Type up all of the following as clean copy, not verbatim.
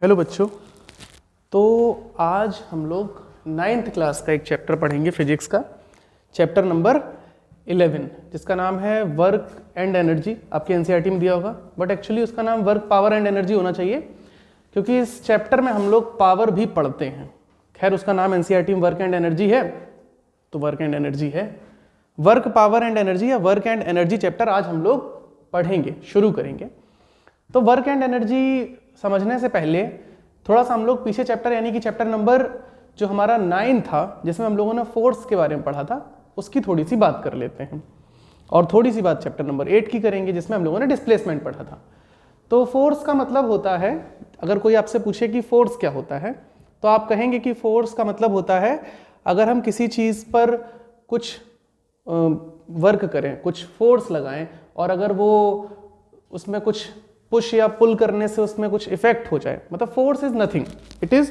Hello बच्चों। तो आज हम लोग 9th क्लास का एक चैप्टर पढ़ेंगे फिजिक्स का, चैप्टर नंबर 11, जिसका नाम है वर्क एंड एनर्जी। आपके एनसीईआरटी में दिया होगा, बट एक्चुअली उसका नाम वर्क पावर एंड एनर्जी होना चाहिए, क्योंकि इस चैप्टर में हम लोग पावर भी पढ़ते हैं। खैर, उसका नाम एनसीईआरटी में वर्क एंड एनर्जी है, तो वर्क एंड एनर्जी है। वर्क पावर एंड एनर्जी या वर्क एंड एनर्जी चैप्टर आज हम लोग पढ़ेंगे, शुरू करेंगे। तो वर्क एंड एनर्जी समझने से पहले थोड़ा सा हम लोग पीछे चैप्टर यानी कि चैप्टर नंबर जो हमारा 9 था, जिसमें हम लोगों ने फोर्स के बारे में पढ़ा था, उसकी थोड़ी सी बात कर लेते हैं। और थोड़ी सी बात चैप्टर नंबर 8 की करेंगे, जिसमें हम लोगों ने डिस्प्लेसमेंट पढ़ा था। तो फोर्स का मतलब होता है, अगर कोई आपसे पूछे कि फोर्स क्या होता है, तो आप कहेंगे कि फोर्स का मतलब होता है अगर हम किसी चीज़ पर कुछ वर्क करें, कुछ फोर्स लगाएं, और अगर वो उसमें कुछ पुश या पुल करने से उसमें कुछ इफेक्ट हो जाए, मतलब force is nothing, it is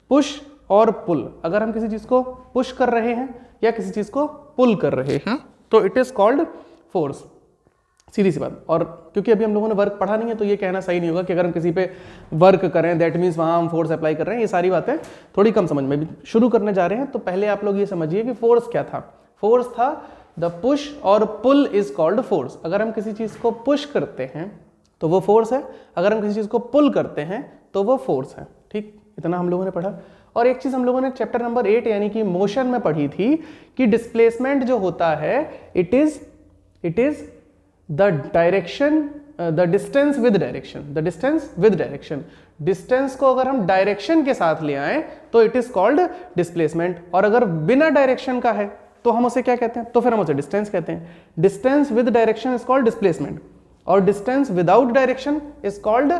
push और पुल। अगर हम किसी चीज को पुश कर रहे हैं या किसी चीज को पुल कर रहे हैं तो इट इज कॉल्ड फोर्स। सीधी सी बात। और क्योंकि अभी हम लोगों ने वर्क पढ़ा नहीं है, तो ये कहना सही नहीं होगा कि अगर हम किसी पे वर्क करें दैट मीन्स वहां हम फोर्स अप्लाई कर रहे हैं। ये सारी बातें थोड़ी कम समझ में। भी शुरू करने जा रहे हैं तो पहले आप लोग ये समझिए कि फोर्स क्या था। फोर्स था द पुश और पुल इज कॉल्ड फोर्स। अगर हम किसी चीज को पुश करते हैं तो वो फोर्स है, अगर हम किसी चीज को पुल करते हैं तो वो फोर्स है। ठीक, इतना हम लोगों ने पढ़ा। और एक चीज हम लोगों ने चैप्टर नंबर 8 यानी कि मोशन में पढ़ी थी कि डिस्प्लेसमेंट जो होता है it is the direction, the distance with direction, the distance with direction. Distance को अगर हम डायरेक्शन के साथ ले आए तो इट इज कॉल्ड डिस्प्लेसमेंट, और अगर बिना डायरेक्शन का है तो हम उसे क्या कहते हैं, तो फिर हम उसे डिस्टेंस कहते हैं। Distance with direction is called displacement, और distance without direction is called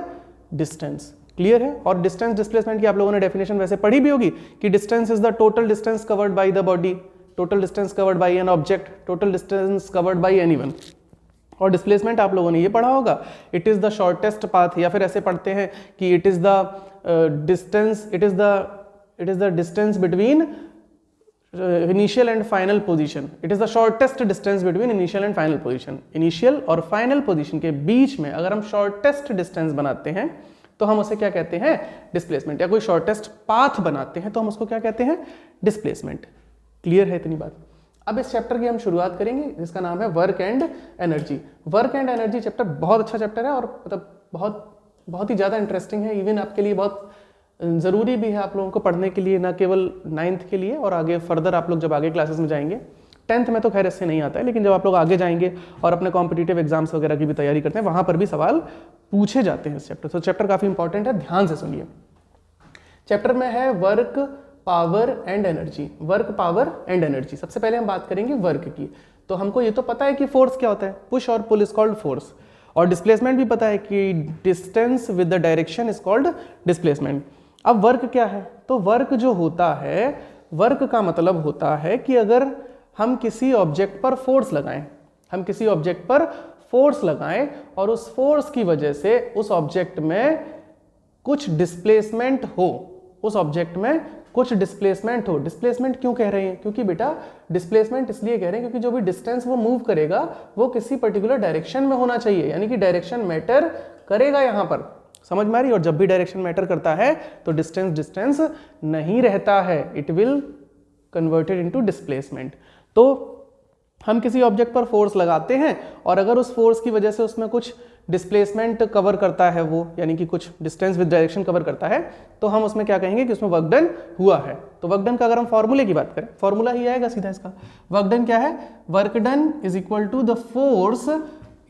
distance. Clear है। और डिस्टेंस डिस्प्लेसमेंट की आप लोगों ने डेफिनेशन वैसे पढ़ी भी होगी कि distance is the total distance covered by the body, total distance covered by an object, total distance covered by anyone. और डिस्प्लेसमेंट आप लोगों ने ये पढ़ा होगा, it is the shortest path, या फिर ऐसे पढ़ते हैं कि it is the distance, it is the distance between initial and final position. It is the shortest distance between initial and final position. Initial और फाइनल पोजीशन के बीच में अगर हम शॉर्टेस्ट डिस्टेंस बनाते हैं तो हम उसे क्या कहते हैं, डिस्प्लेसमेंट। या कोई शॉर्टेस्ट पाथ बनाते हैं तो हम उसको क्या कहते हैं, डिस्प्लेसमेंट। क्लियर है इतनी बात। अब इस चैप्टर की हम शुरुआत करेंगे, जिसका नाम है work and energy. Work and energy chapter बहुत अच्छा चैप्टर है, और मतलब बहुत ही ज़्यादा इंटरेस्टिंग है। इवन आपके लिए बहुत ज़रूरी भी है आप लोगों को पढ़ने के लिए, ना केवल 9th के लिए, और आगे फर्दर आप लोग जब आगे क्लासेस में जाएंगे। 10th में तो खैर इससे नहीं आता है, लेकिन जब आप लोग आगे जाएंगे और अपने कॉम्पिटिटिव एग्जाम्स वगैरह की भी तैयारी करते हैं, वहाँ पर भी सवाल पूछे जाते हैं इस चैप्टर। तो चैप्टर काफ़ी इंपॉर्टेंट है, ध्यान से सुनिए। चैप्टर में है work power and energy. Work power and energy. सबसे पहले हम बात करेंगे वर्क की। तो हमको ये तो पता है कि फोर्स क्या होता है, पुश और पुल इज कॉल्ड फोर्स, और डिस्प्लेसमेंट भी पता है कि distance with the direction is called displacement. अब वर्क क्या है, तो वर्क जो होता है, वर्क का मतलब होता है कि अगर हम किसी ऑब्जेक्ट पर फोर्स लगाएं, हम किसी ऑब्जेक्ट पर फोर्स लगाएं और उस फोर्स की वजह से उस ऑब्जेक्ट में कुछ डिस्प्लेसमेंट हो, उस ऑब्जेक्ट में कुछ डिस्प्लेसमेंट हो। डिस्प्लेसमेंट क्यों कह रहे हैं, क्योंकि बेटा डिस्प्लेसमेंट इसलिए कह रहे हैं क्योंकि जो भी डिस्टेंस वो मूव करेगा वो किसी पर्टिकुलर डायरेक्शन में होना चाहिए, यानी कि डायरेक्शन मैटर करेगा यहां पर। समझ में आ रही है। और जब भी डायरेक्शन मैटर करता है तो डिस्टेंस नहीं रहता है, it will converted into displacement. तो हम किसी ऑब्जेक्ट पर फोर्स लगाते हैं और अगर उस फोर्स की वजह से उसमें कुछ डिस्प्लेसमेंट कवर करता है वो, यानी कि कुछ डिस्टेंस विद डायरेक्शन कवर करता है, तो हम उसमें क्या कहेंगे कि उसमें वर्क डन हुआ है। तो वर्क डन का अगर हम फॉर्मूले की बात करें, फॉर्मूला ही आएगा सीधा इसका। वर्क डन क्या है, work done is equal to the force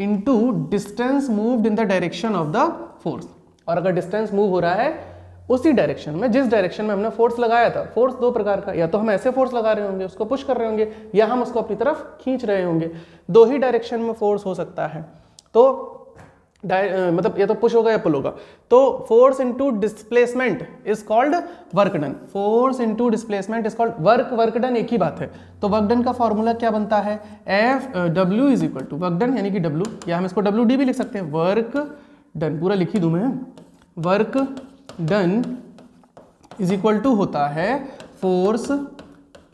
into distance moved in the direction of the force. और अगर डिस्टेंस मूव हो रहा है उसी डायरेक्शन में जिस डायरेक्शन में हमने फोर्स लगाया था, फोर्स दो प्रकार का, या तो हम ऐसे फोर्स लगा रहे होंगे, उसको पुश कर रहे होंगे, या हम उसको अपनी तरफ खींच रहे होंगे। दो ही डायरेक्शन में फोर्स हो सकता है, तो मतलब या तो पुश होगा या पुल होगा। तो force into displacement is called work done. Force into displacement is called work done, एक ही बात है। तो वर्क डन का फॉर्मूला क्या बनता है, W is equal to work done यानी कि W, या हम इसको WD भी लिख सकते हैं, वर्क डन, पूरा लिख ही दूं मैं। Work done is equal to होता है फोर्स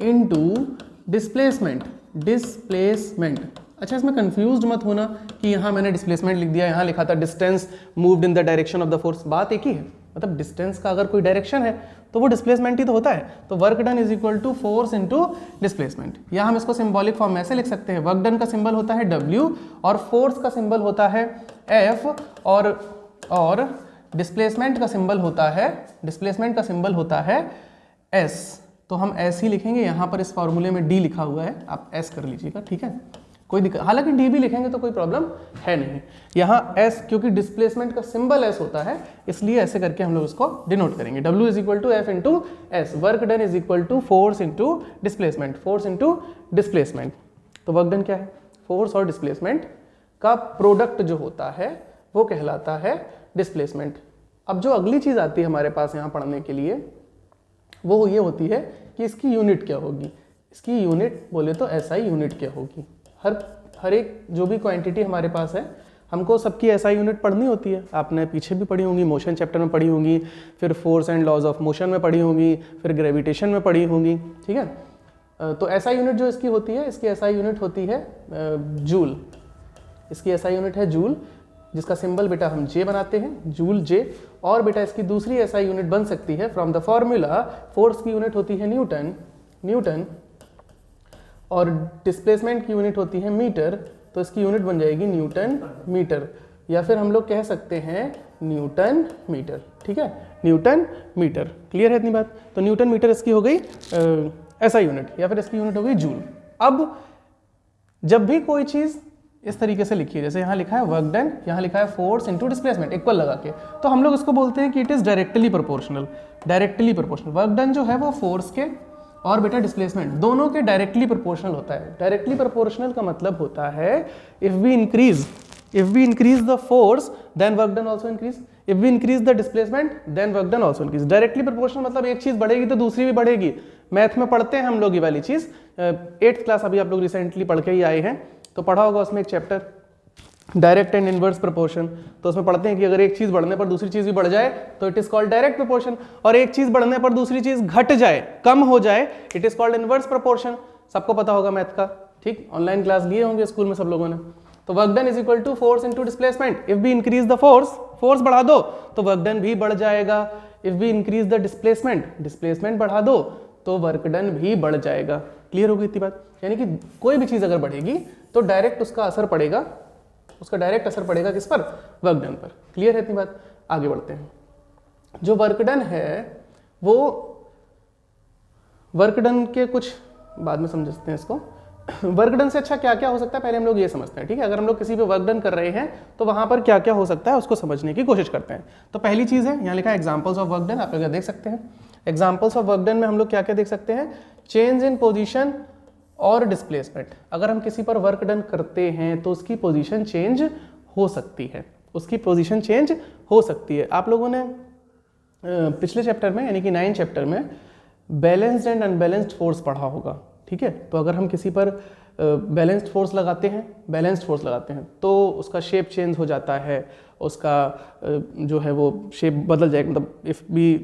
इनटू डिस्प्लेसमेंट। अच्छा, इसमें कंफ्यूज्ड मत होना कि यहाँ मैंने डिस्प्लेसमेंट लिख दिया, यहाँ लिखा था distance moved in the direction of the force. बात एक ही है, मतलब डिस्टेंस का अगर कोई डायरेक्शन है तो वो डिस्प्लेसमेंट ही तो होता है। तो work done is equal to force into displacement. या हम इसको सिंबॉलिक फॉर्म में ऐसे लिख सकते हैं, वर्क डन का सिंबल होता है W और फोर्स का सिंबल होता है F और डिस्प्लेसमेंट का सिंबल होता है S। तो हम S ही लिखेंगे, यहाँ पर इस फॉर्मूले में D लिखा हुआ है, आप S कर लीजिएगा, ठीक है, कोई दिक्कत, हालांकि D भी लिखेंगे तो कोई प्रॉब्लम है नहीं। यहाँ S क्योंकि डिस्प्लेसमेंट का सिंबल S होता है, इसलिए ऐसे करके हम लोग इसको डिनोट करेंगे। W is equal to F into S, work done is equal to force into displacement, force into displacement. तो वर्क डन क्या है, फोर्स और डिस्प्लेसमेंट का प्रोडक्ट जो होता है वो कहलाता है डिस्प्लेसमेंट। अब जो अगली चीज आती है हमारे पास यहाँ पढ़ने के लिए वो ये होती है कि इसकी यूनिट क्या होगी। इसकी यूनिट बोले तो SI यूनिट क्या होगी। हर एक जो भी क्वांटिटी हमारे पास है हमको सबकी SI यूनिट पढ़नी होती है। आपने पीछे भी पढ़ी होंगी, मोशन चैप्टर में पढ़ी होंगी, फिर force and laws of motion में पढ़ी होंगी, फिर ग्रेविटेशन में पढ़ी होंगी, ठीक है। तो SI यूनिट जो इसकी होती है, इसकी SI यूनिट होती है जूल। इसकी SI यूनिट है जूल, जिसका सिंबल बेटा हम J बनाते हैं, जूल J। और बेटा इसकी दूसरी SI यूनिट बन सकती है फ्रॉम द फॉर्मूला, फोर्स की यूनिट होती है न्यूटन और डिस्प्लेसमेंट की यूनिट होती है मीटर, तो इसकी यूनिट बन जाएगी न्यूटन मीटर, या फिर हम लोग कह सकते हैं न्यूटन मीटर, ठीक है, न्यूटन मीटर। क्लियर है इतनी बात। तो न्यूटन मीटर इसकी हो गई SI यूनिट, या फिर इसकी यूनिट हो गई जूल। अब जब भी कोई चीज़ इस तरीके से लिखी है, जैसे यहाँ लिखा है वर्क डन, यहाँ लिखा है फोर्स इनटू डिस्प्लेसमेंट इक्वल लगा के, तो हम लोग इसको बोलते हैं कि it is directly proportional. Work done जो है वो फोर्स के और बेटा डिस्प्लेसमेंट दोनों के डायरेक्टली प्रोपोर्शनल होता है। डायरेक्टली प्रोपोर्शनल का मतलब होता है if we increase the force then work done also increase, if we increase the displacement then work done also increase. Directly proportional मतलब एक चीज बढ़ेगी तो दूसरी भी बढ़ेगी। मैथ में पढ़ते हैं हम लोग ये वाली चीज, 8th क्लास अभी आप लोग रिसेंटली पढ़ के ही आए हैं, तो पढ़ा होगा उसमें एक chapter direct and inverse proportion. तो उसमें पढ़ते हैं कि अगर एक चीज बढ़ने पर दूसरी चीज भी बढ़ जाए तो it is called direct proportion, और एक चीज बढ़ने पर दूसरी चीज घट जाए, कम हो जाए, it is called inverse proportion. सबको पता होगा मैथ का, ठीक, ऑनलाइन क्लास लिए होंगे स्कूल में सब लोगों ने। तो work done is equal to force into displacement. If we increase the force बढ़ा दो तो वर्क डन भी बढ़ जाएगा। If we increase the displacement बढ़ा दो तो वर्क डन भी बढ़ जाएगा। क्लियर हो गई इतनी बात। यानी कि कोई भी चीज अगर बढ़ेगी तो डायरेक्ट उसका असर पड़ेगा, उसका डायरेक्ट असर पड़ेगा किस पर, वर्क डन पर। क्लियर है इतनी बात। आगे बढ़ते हैं। जो वर्क डन है वो वर्क डन के कुछ बाद में समझते हैं इसको। वर्क डन से अच्छा क्या क्या हो सकता है पहले हम लोग ये समझते हैं, ठीक है। अगर हम लोग किसी पे वर्क डन कर रहे हैं तो वहां पर क्या क्या हो सकता है उसको समझने की कोशिश करते हैं। तो पहली चीज है, यहाँ लिखा है एग्जांपल्स ऑफ वर्क डन, आप लोग देख सकते हैं। एग्जांपल्स ऑफ वर्क डन में हम लोग क्या क्या देख सकते हैं, चेंज इन पोजीशन और डिस्प्लेसमेंट। अगर हम किसी पर वर्क डन करते हैं तो उसकी पोजीशन चेंज हो सकती है, उसकी पोजीशन चेंज हो सकती है। आप लोगों ने पिछले चैप्टर में यानी कि 9 चैप्टर में बैलेंस्ड एंड अनबैलेंस्ड फोर्स पढ़ा होगा, ठीक है। तो अगर हम किसी पर बैलेंस्ड फोर्स लगाते हैं तो उसका शेप चेंज हो जाता है, उसका जो है वो शेप बदल जाएगा। मतलब if we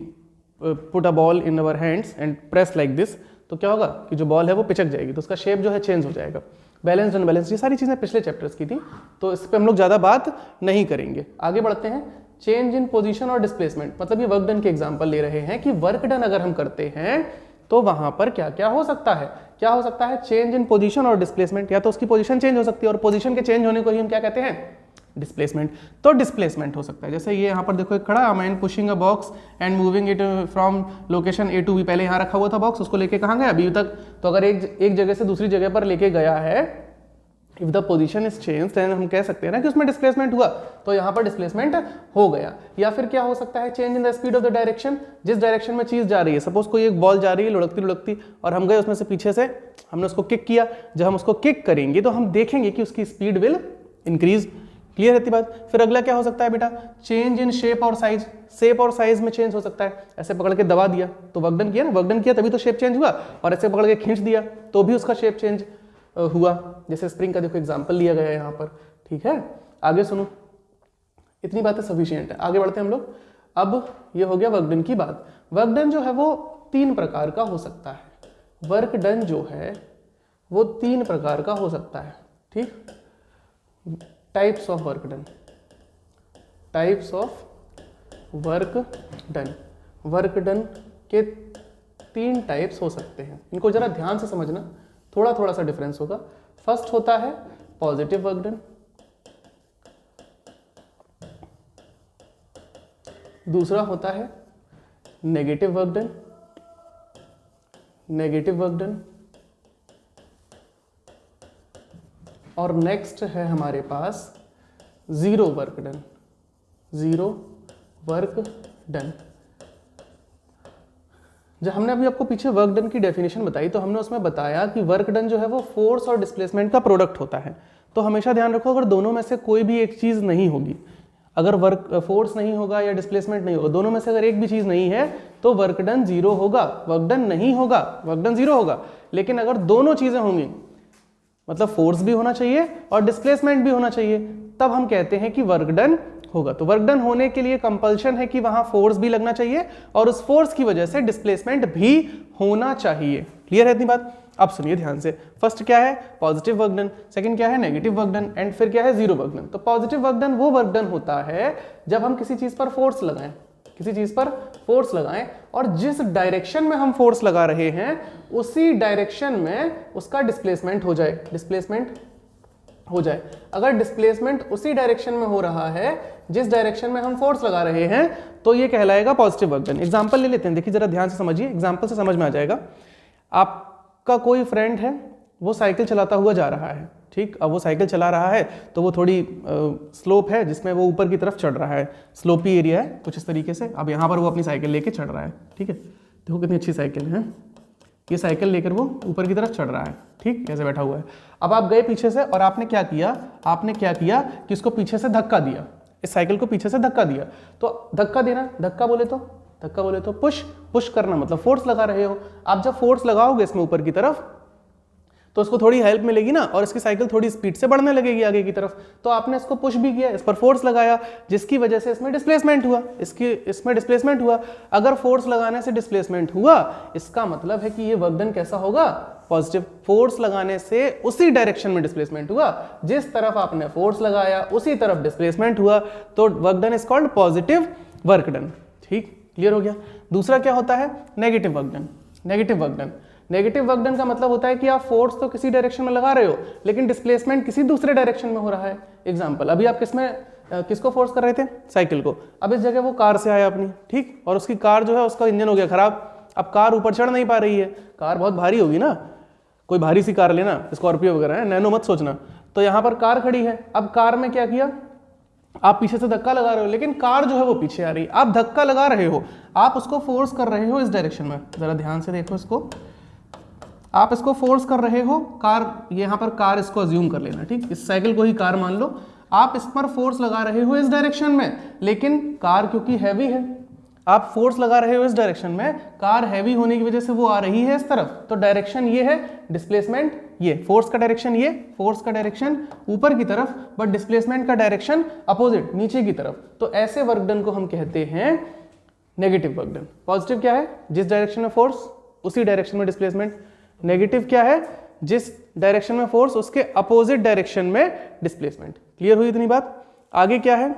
put a ball in our hands and press like this, तो क्या होगा कि जो बॉल है वो पिचक जाएगी, तो उसका शेप जो है चेंज हो जाएगा। बैलेंस्ड अनबैलेंस्ड ये सारी चीज़ें पिछले चैप्टर्स की थी, तो इस पर हम लोग ज़्यादा बात नहीं करेंगे। आगे बढ़ते हैं। चेंज इन पोजीशन और डिस्प्लेसमेंट, मतलब ये वर्क डन के एग्जांपल ले रहे हैं कि वर्क डन अगर हम करते हैं तो वहां पर क्या क्या हो सकता है। क्या हो सकता है, चेंज इन पोजीशन और डिस्प्लेसमेंट, या तो उसकी पोजीशन चेंज हो सकती है और पोजीशन के चेंज होने को ही हम क्या कहते हैं, डिस्प्लेसमेंट। तो डिस्प्लेसमेंट हो सकता है, जैसे ये यहाँ पर देखो एक खड़ा, man pushing a box and moving it from location A to B। पहले यहाँ रखा हुआ था बॉक्स, उसको लेके कहाँ गया अभी तक, तो अगर एक जगह से दूसरी जगह पर लेके गया है, if the position is change, then हम कह सकते हैं ना कि उसमें डिस्प्लेसमेंट हुआ, तो यहाँ पर डिस्प्लेसमेंट हो गया। या फिर क्या हो सकता है, change in the speed of the direction, जिस डायरेक्शन में चीज जा रही है। सपोज कोई एक बॉल जा रही है लुढ़कती और हम गए उसमें से पीछे से, हमने उसको किक किया। जब हम उसको किक करेंगे तो हम देखेंगे कि उसकी स्पीड विल इंक्रीज। क्लियर रहती बात। फिर अगला क्या हो सकता है बेटा, चेंज इन शेप और साइज। शेप और साइज में चेंज हो सकता है। ऐसे पकड़ के दबा दिया तो वर्क डन किया ना, वर्क डन किया तभी तो शेप चेंज हुआ, और ऐसे पकड़ के खींच दिया तो भी उसका शेप चेंज हुआ। जैसे स्प्रिंग का देखो एग्जांपल लिया गया है यहाँ पर, ठीक है। आगे सुनो, इतनी बातें सफिशिएंट है, आगे बढ़ते हैं हम लोग। अब ये हो गया वर्क डन की बात। वर्क डन जो है वो 3 प्रकार का हो सकता है। वर्क डन जो है वो 3 प्रकार का हो सकता है, ठीक। Types of work done, types of work done. Work done के 3 टाइप्स हो सकते हैं, इनको जरा ध्यान से समझना, थोड़ा थोड़ा सा डिफरेंस होगा। फर्स्ट होता है पॉजिटिव वर्क डन, दूसरा होता है negative work done, negative work done, और नेक्स्ट है हमारे पास zero work done, zero work done. जब हमने अभी आपको पीछे वर्क डन की डेफिनेशन बताई तो हमने उसमें बताया कि वर्क डन जो है वो फोर्स और डिस्प्लेसमेंट का प्रोडक्ट होता है। तो हमेशा ध्यान रखो, अगर दोनों में से कोई भी एक चीज़ नहीं होगी, अगर वर्क फोर्स नहीं होगा या डिस्प्लेसमेंट नहीं होगा, दोनों में से अगर एक भी चीज़ नहीं है तो वर्क डन जीरो होगा, वर्क डन नहीं होगा, वर्क डन जीरो होगा। लेकिन अगर दोनों चीज़ें होंगी, मतलब फोर्स भी होना चाहिए और डिस्प्लेसमेंट भी होना चाहिए, तब हम कहते हैं कि वर्क डन होगा। तो वर्क डन होने के लिए कंपल्शन है कि वहां फोर्स भी लगना चाहिए और उस फोर्स की वजह से डिस्प्लेसमेंट भी होना चाहिए। क्लियर है इतनी बात? अब सुनिए ध्यान से। फर्स्ट क्या है? पॉजिटिव वर्क डन, सेकंड क्या है? नेगेटिव वर्क डन, एंड फिर क्या है? Zero work done. तो पॉजिटिव वर्क डन वो वर्क डन होता है जब हम किसी चीज पर फोर्स लगाएं, किसी चीज पर फोर्स लगाएं और जिस डायरेक्शन में हम फोर्स लगा रहे हैं उसी डायरेक्शन में उसका डिस्प्लेसमेंट हो जाए, डिस्प्लेसमेंट हो जाए। अगर डिस्प्लेसमेंट उसी डायरेक्शन में हो रहा है जिस डायरेक्शन में हम फोर्स लगा रहे हैं तो ये कहलाएगा पॉजिटिव वर्क डन। एग्जांपल ले लेते हैं, देखिए जरा ध्यान से समझिए, एग्जांपल से समझ में आ जाएगा। आपका कोई फ्रेंड है, वो साइकिल चलाता हुआ जा रहा है, ठीक। अब वो साइकिल चला रहा है तो वो थोड़ी स्लोप है जिसमें वो ऊपर की तरफ चढ़ रहा है, स्लोपी एरिया है कुछ इस तरीके से। अब यहाँ पर वो अपनी साइकिल लेके चढ़ रहा है, ठीक है। देखो कितनी अच्छी साइकिल है, ये साइकिल लेकर वो ऊपर की तरफ चढ़ रहा है, ठीक, कैसे बैठा हुआ है। अब आप गए पीछे से और आपने क्या किया कि इसको पीछे से धक्का दिया, इस साइकिल को पीछे से धक्का दिया। तो धक्का देना, धक्का बोले तो पुश करना, मतलब फोर्स लगा रहे हो। आप जब फोर्स लगाओगे इसमें ऊपर की तरफ तो उसको थोड़ी हेल्प मिलेगी ना, और इसकी साइकिल थोड़ी स्पीड से बढ़ने लगेगी आगे की तरफ। तो आपने इसको पुश भी किया, इस पर फोर्स लगाया, जिसकी वजह से इसमें डिस्प्लेसमेंट हुआ, इसमें डिस्प्लेसमेंट हुआ। अगर फोर्स लगाने से डिस्प्लेसमेंट हुआ, इसका मतलब है कि ये वर्क डन कैसा होगा? पॉजिटिव। फोर्स लगाने से उसी डायरेक्शन में डिस्प्लेसमेंट हुआ, जिस तरफ आपने फोर्स लगाया उसी तरफ डिस्प्लेसमेंट हुआ, तो work done is called positive work done, ठीक, क्लियर हो गया। दूसरा क्या होता है? Negative work done. Negative work done का मतलब होता है कि आप फोर्स तो किसी डायरेक्शन में लगा रहे हो लेकिन डिस्प्लेसमेंट किसी दूसरे डायरेक्शन में हो रहा है। एग्जांपल, अभी आप किसको फोर्स कर रहे थे? साइकिल को। अब इस जगह वो कार से आया अपनी, ठीक, और उसकी कार जो है उसका इंजन हो गया खराब। अब कार ऊपर चढ़ नहीं पा रही है, कार बहुत भारी होगी ना, कोई भारी सी कार लेना, स्कॉर्पियो वगैरह है, नैनो मत सोचना। तो यहाँ पर कार खड़ी है, अब कार में क्या किया? आप पीछे से धक्का लगा रहे हो लेकिन कार जो है वो पीछे आ रही है। आप धक्का लगा रहे हो, आप उसको फोर्स कर रहे हो इस डायरेक्शन में, जरा ध्यान से देखो इसको, आप इसको फोर्स कर रहे हो। कार, यहाँ पर कार इसको अज्यूम कर लेना, ठीक, इस साइकिल को ही कार मान लो। आप इस पर फोर्स लगा रहे हो इस डायरेक्शन में, लेकिन कार क्योंकि हैवी है, आप फोर्स लगा रहे हो इस डायरेक्शन में, कार हैवी होने की वजह से वो आ रही है इस तरफ। तो डायरेक्शन ये है, डिस्प्लेसमेंट ये, फोर्स का डायरेक्शन ये, फोर्स का डायरेक्शन ऊपर की तरफ, बट डिस्प्लेसमेंट का डायरेक्शन अपोजिट, नीचे की तरफ। तो ऐसे वर्क डन को हम कहते हैं नेगेटिव वर्क डन। पॉजिटिव क्या है? जिस डायरेक्शन में फोर्स उसी डायरेक्शन में डिस्प्लेसमेंट। नेगेटिव क्या है? जिस डायरेक्शन में फोर्स उसके अपोजिट डायरेक्शन में डिस्प्लेसमेंट। क्लियर हुई इतनी बात? आगे क्या है?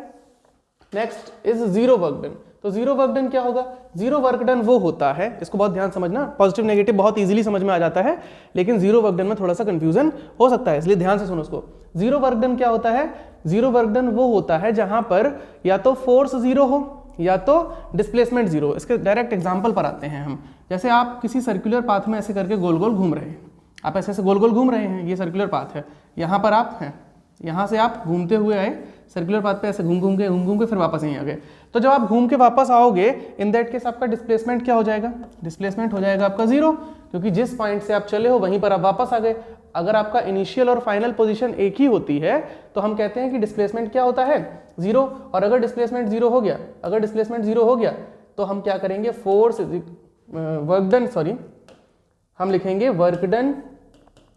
Next is zero work done. तो जीरो वर्क डन क्या होगा? जीरो वर्क डन वो होता है, इसको बहुत ध्यान समझना, पॉजिटिव नेगेटिव बहुत इजीली समझ में आ जाता है, लेकिन जीरो वर्क डन में थोड़ा सा कंफ्यूजन हो सकता है, इसलिए ध्यान से सुनो उसको। जीरो वर्क डन क्या होता है? जीरो वर्क डन वो होता है जहां पर या तो फोर्स जीरो हो या तो डिस्प्लेसमेंट जीरो। इसके डायरेक्ट एग्जांपल पर आते हैं हम। जैसे आप किसी सर्कुलर पाथ में ऐसे करके गोल गोल घूम रहे हैं, आप ऐसे गोल गोल घूम रहे हैं, ये सर्कुलर पाथ है, यहाँ पर आप हैं, यहाँ से आप घूमते हुए आए सर्कुलर पाथ पे, ऐसे घूम घूम के फिर वापस यहीं आ गए। तो जब आप घूम के वापस आओगे, इन दैट केस आपका डिस्प्लेसमेंट क्या हो जाएगा? डिस्प्लेसमेंट हो जाएगा आपका जीरो, क्योंकि जिस पॉइंट से आप चले हो वहीं पर आप वापस आ गए। अगर आपका इनिशियल और फाइनल पोजीशन एक ही होती है तो हम कहते हैं कि डिस्प्लेसमेंट क्या होता है? जीरो। और अगर डिस्प्लेसमेंट जीरो हो गया, तो हम क्या करेंगे? वर्क डन, सॉरी, हम लिखेंगे work done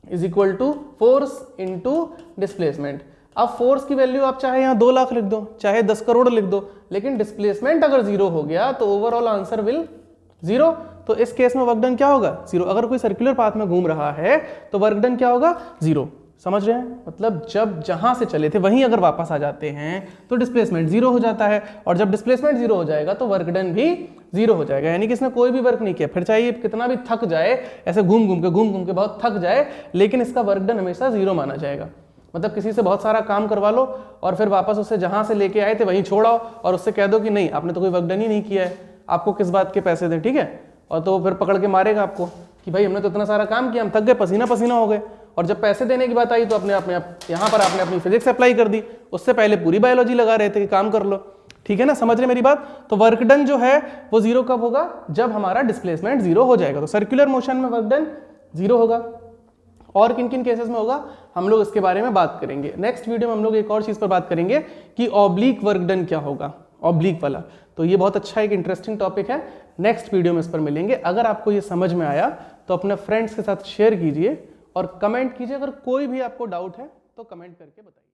is equal to force into displacement. अब फोर्स की वैल्यू आप चाहे यहाँ 2 लाख लिख दो, चाहे 10 करोड़ लिख दो, लेकिन डिस्प्लेसमेंट अगर जीरो हो गया तो ओवरऑल आंसर विल जीरो। तो इस केस में वर्क डन क्या होगा? जीरो। अगर कोई सर्कुलर पाथ में घूम रहा है तो वर्क डन क्या होगा? जीरो। समझ रहे हैं? मतलब जब जहां से चले थे वहीं अगर वापस आ जाते हैं तो डिस्प्लेसमेंट जीरो हो जाता है, और जब डिस्प्लेसमेंट जीरो हो जाएगा तो वर्क डन भी जीरो हो जाएगा। यानी कि इसने कोई भी वर्क नहीं किया, फिर चाहे कितना भी थक जाए, ऐसे घूम घूम के बहुत थक जाए, लेकिन इसका वर्क डन हमेशा जीरो माना जाएगा। मतलब किसी से बहुत सारा काम करवा लो और फिर वापस उससे जहां से लेके आए थे वहीं छोड़ाओ और उससे कह दो कि नहीं आपने तो कोई वर्क डन ही नहीं किया है, आपको किस बात के पैसे दें, ठीक है? और तो फिर पकड़ के मारेगा आपको कि भाई हमने तो इतना सारा काम किया, हम थक गए, पसीना पसीना हो गए, और जब पैसे देने की बात आई तो अपने यहाँ पर आपने अपनी फिजिक्स अप्लाई कर दी, उससे पहले पूरी बायोलॉजी लगा रहे थे कि काम कर लो, ठीक है ना? समझ रहे मेरी बात? तो वर्क डन जो है वो जीरो कब होगा? जब हमारा डिस्प्लेसमेंट जीरो हो जाएगा। तो सर्कुलर मोशन में वर्क डन जीरो होगा। और किन किन केसेस में होगा हम लोग इसके बारे में बात करेंगे। नेक्स्ट वीडियो में हम लोग एक और चीज पर बात करेंगे कि ऑब्लिक वर्क डन क्या होगा, ऑब्लिक वाला। तो ये बहुत अच्छा एक इंटरेस्टिंग टॉपिक है, नेक्स्ट वीडियो में इस पर मिलेंगे। अगर आपको ये समझ में आया तो अपने फ्रेंड्स के साथ शेयर कीजिए और कमेंट कीजिए। अगर कोई भी आपको डाउट है तो कमेंट करके बताइए।